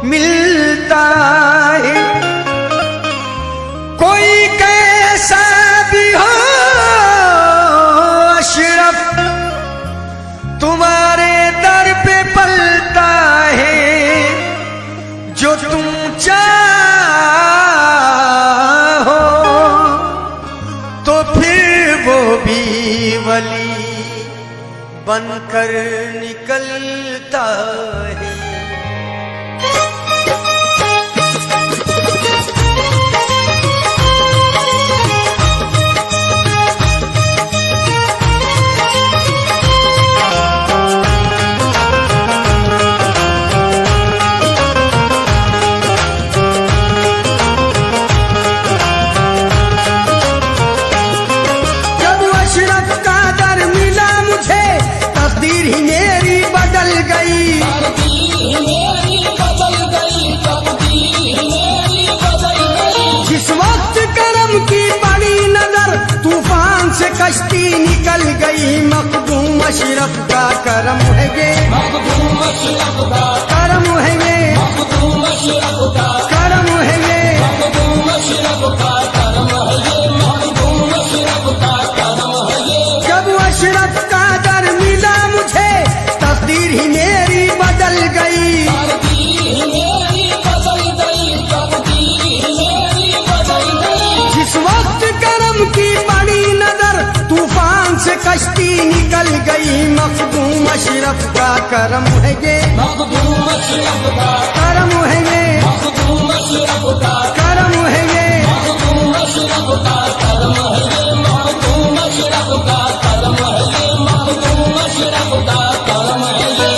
मिलता है। कोई कैसा भी हो अशरफ तुम्हारे दर पे पलता है। जो तुम चाहो तो फिर वो भी वली बनकर निकलता है। कश्ती निकल गई मखदूम अशरफ का करम है ये, मखदूम अशरफ का करम है ये, मखदूम अशरफ का करम है ये, मखदूम अशरफ का करम है ये, मखदूम अशरफ का करम है ये। जब अशरफ का दर मिला मुझे तकदीर ही मेरी बदल गई, तकदीर ही मेरी बदल गई, तकदीर ही मेरी बदल गई। जिस वक्त करम की बड़ी नजर तूफान से कश्ती निकल गई मखदूम अशरफ का करम है ये, मखदूम अशरफ का करम है ये, मखदूम अशरफ का करम है ये, मखदूम अशरफ का करम है ये, मखदूम अशरफ का करम है ये, मखदूम अशरफ का करम है ये।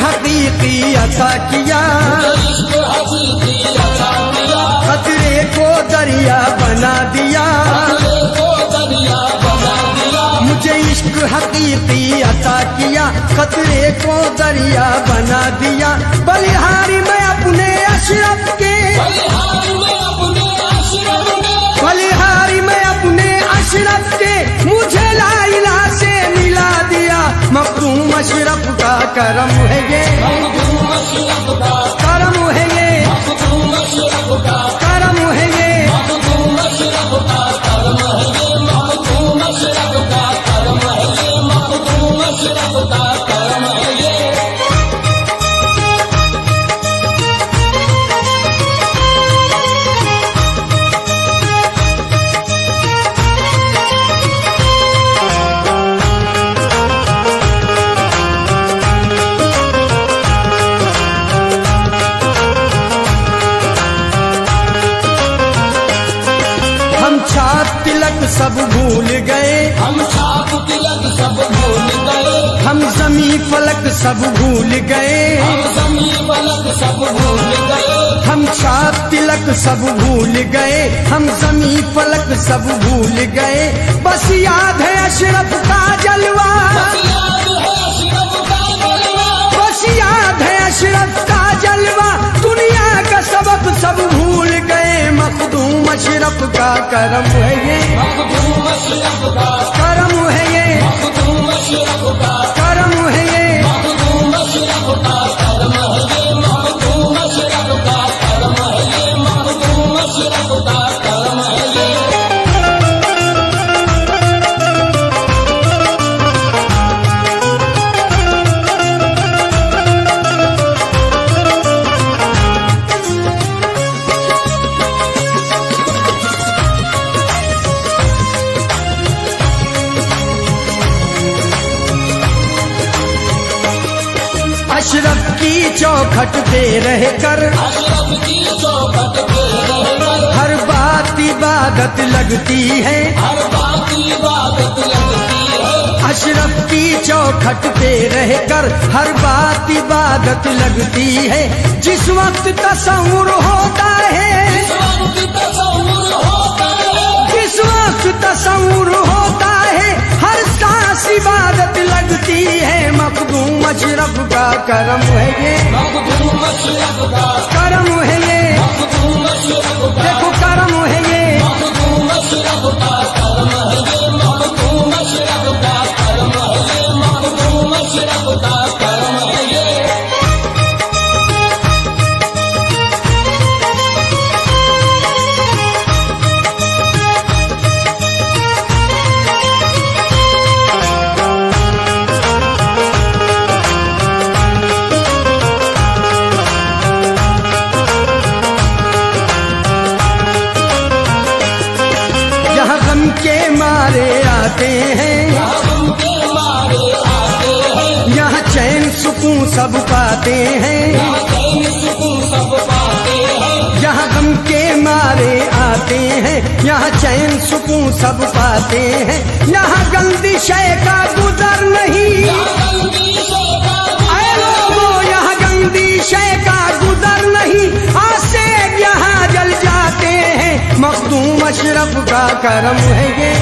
हकीकी अता किया, खतरे को दरिया बना दिया, मुझे इश्क हकीकी अता किया, खतरे को दरिया बना दिया। बलिहारी मैं अपने अशरफ के, बलिहारी मैं अपने अशरफ के, मुझे लाइला से मिला दिया। मखदूम अशरफ का करम है ये, मखदूम अशरफ का करम है ये, मखदूम अशरफ का करम है ये, मखदूम अशरफ का करम है ये, मखदूम अशरफ का करम है ये, मखदूम अशरफ का करम है ये। सब भूल गए हम, छाप तिलक सब भूल गए हम, ज़मी फलक सब भूल गए हम, ज़मी फलक सब भूल गए हम, छाप तिलक सब भूल गए हम, ज़मी फलक सब भूल गए। बस याद है अशरफ का जलवा, बस याद है अशरफ का जलवा, दुनिया का सबक सब भूल गए। मखदूम अशरफ का करम है ये, मखदूम अशरफ का करम है ये, मखदूम अशरफ का करम है ये, मखदूम अशरफ का करम है ये, मखदूम अशरफ का करम है ये, मखदूम अशरफ का करम है ये। अशरफ की चौखट पे रहकर, अशरफ की चौखट पे रहकर, हर बात इबादत लगती है, हर बात इबादत लगती है। अशरफ की चौखट पे रहकर हर बात इबादत लगती है। जिस वक्त तसव्वुर होता है, जिस वक्त तसव्वुर होता है, जिस वक्त तसव्वुर होता है, खास इबादत लगती है, मखदूम अशरफ का करम है ये, मखदूम अशरफ का करम है ये, मखदूम अशरफ का देखो करम है ये, मखदूम अशरफ का करम है ये, मखदूम अशरफ का करम है ये, मखदूम अशरफ का करम है ये। के मारे आते हैं, यहाँ चैन सुकून सब पाते हैं, यहाँ गम के मारे आते हैं, यहाँ चैन सुकून सब पाते हैं, यहाँ गंदी शय का गुजर नहीं, आए लोगों यहाँ गंदी शय का गुजर नहीं, आसे यहाँ जल जाते हैं, मखदूम अशरफ का करम है ये,